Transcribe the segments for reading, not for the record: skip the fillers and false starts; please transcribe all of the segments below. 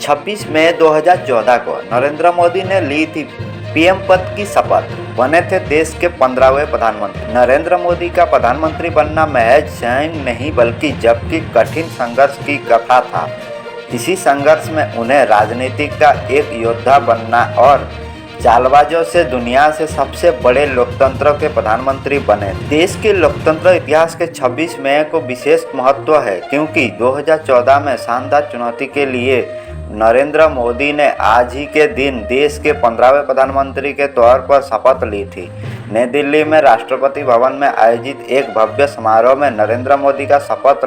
26 मई 2014 को नरेंद्र मोदी ने ली थी पीएम पद की शपथ। बने थे देश के 15वें प्रधानमंत्री। नरेंद्र मोदी का प्रधानमंत्री बनना महज चयन नहीं बल्कि जबकि कठिन संघर्ष की कथा था। इसी संघर्ष में उन्हें राजनीति का एक योद्धा बनना और चालबाजों से दुनिया से सबसे बड़े लोकतंत्र के प्रधानमंत्री बने। देश के लोकतंत्र इतिहास के 26 मई को विशेष महत्व है क्योंकि 2014 में शानदार चुनौती के लिए नरेंद्र मोदी ने आज ही के दिन देश के 15वें प्रधानमंत्री के तौर पर शपथ ली थी। नई दिल्ली में राष्ट्रपति भवन में आयोजित एक भव्य समारोह में नरेंद्र मोदी का शपथ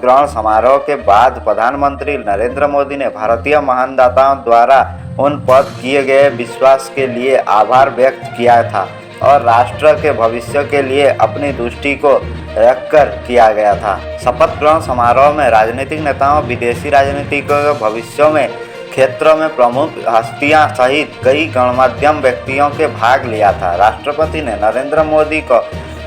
ग्रहण समारोह के बाद प्रधानमंत्री नरेंद्र मोदी ने भारतीय महानदाताओं द्वारा उन पर किए गए विश्वास के लिए आभार व्यक्त किया था और राष्ट्र के भविष्य के लिए अपनी दृष्टि को रखकर किया गया था। शपथ ग्रहण समारोह में राजनीतिक नेताओं, विदेशी राजनीतिकों के भविष्य में क्षेत्रों में प्रमुख हस्तियां सहित कई गणमान्य व्यक्तियों के भाग लिया था। राष्ट्रपति ने नरेंद्र मोदी को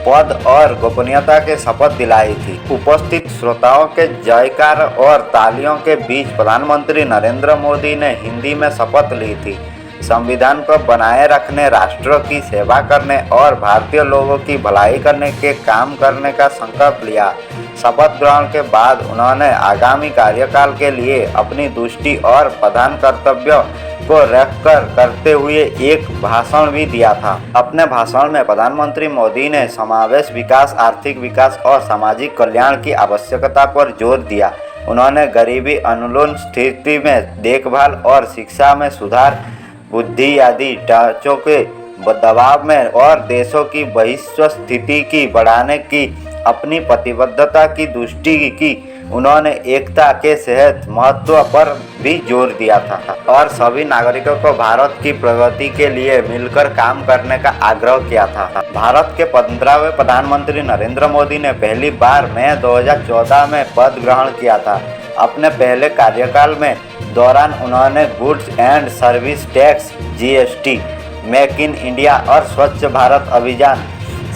पद और गोपनीयता के शपथ दिलाई थी। उपस्थित श्रोताओं के जयकार और तालियों के बीच प्रधानमंत्री नरेंद्र मोदी ने हिंदी में शपथ ली थी। संविधान को बनाए रखने, राष्ट्र की सेवा करने और भारतीय लोगों की भलाई करने के काम करने का संकल्प लिया। शपथ ग्रहण के बाद उन्होंने आगामी कार्यकाल के लिए अपनी दृष्टि और प्रधान कर्तव्यों को रखकर करते हुए एक भाषण भी दिया था। अपने भाषण में प्रधानमंत्री मोदी ने समावेश विकास, आर्थिक विकास और सामाजिक कल्याण की आवश्यकता पर जोर दिया। उन्होंने गरीबी उन्मूलन, स्थिति में देखभाल और शिक्षा में सुधार, बुद्धि आदि ढांचों के दबाव में और देशों की भविष्य स्थिति की बढ़ाने की अपनी प्रतिबद्धता की दृष्टि की। उन्होंने एकता के सहज महत्व पर भी जोर दिया था और सभी नागरिकों को भारत की प्रगति के लिए मिलकर काम करने का आग्रह किया था। भारत के 15वें प्रधानमंत्री नरेंद्र मोदी ने पहली बार मई 2014 में पद ग्रहण किया था। अपने पहले कार्यकाल में दौरान उन्होंने goods and service tax, GST, make in India और स्वच्छ भारत अभियान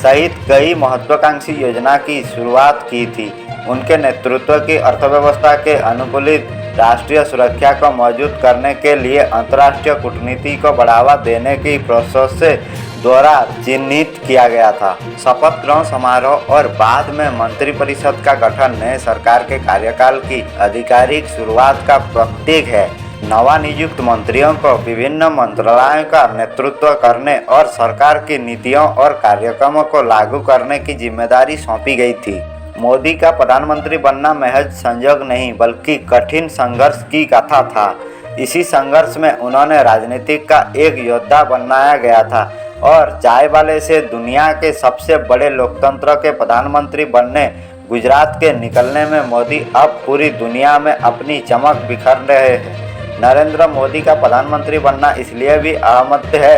सहित कई महत्वाकांक्षी योजना की शुरुआत की थी। उनके नेतृत्व की अर्थव्यवस्था के अनुकूलित राष्ट्रीय सुरक्षा को मजबूत करने के लिए अंतर्राष्ट्रीय कूटनीति को बढ़ावा देने की प्रोसेस से द्वारा चिन्हित किया गया था। शपथ ग्रहण समारोह और बाद में मंत्रिपरिषद का गठन नए सरकार के कार्यकाल की आधिकारिक शुरुआत का प्रतीक है। नवनियुक्त मंत्रियों को विभिन्न मंत्रालयों का नेतृत्व करने और सरकार की नीतियों और कार्यक्रमों को लागू करने की जिम्मेदारी सौंपी गई थी। मोदी का प्रधानमंत्री बनना महज संयोग नहीं बल्कि कठिन संघर्ष की कथा था। इसी संघर्ष में उन्होंने राजनीति का एक योद्धा बनाया गया था और चाय वाले से दुनिया के सबसे बड़े लोकतंत्र के प्रधानमंत्री बनने गुजरात के निकलने में मोदी अब पूरी दुनिया में अपनी चमक बिखेर रहे हैं। नरेंद्र मोदी का प्रधानमंत्री बनना इसलिए भी अहम है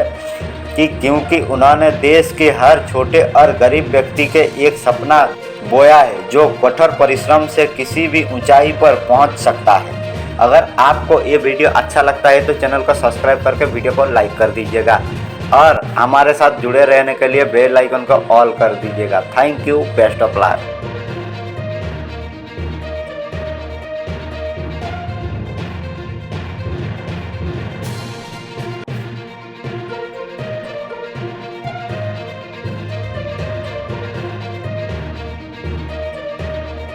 कि क्योंकि उन्होंने देश के हर छोटे और गरीब व्यक्ति के एक सपना बोया है जो कठोर परिश्रम से किसी भी ऊंचाई पर पहुंच सकता है। अगर आपको ये वीडियो अच्छा लगता है तो चैनल को सब्सक्राइब करके वीडियो को लाइक कर दीजिएगा और हमारे साथ जुड़े रहने के लिए बेल आइकन को ऑल कर दीजिएगा। Thank you, best of luck.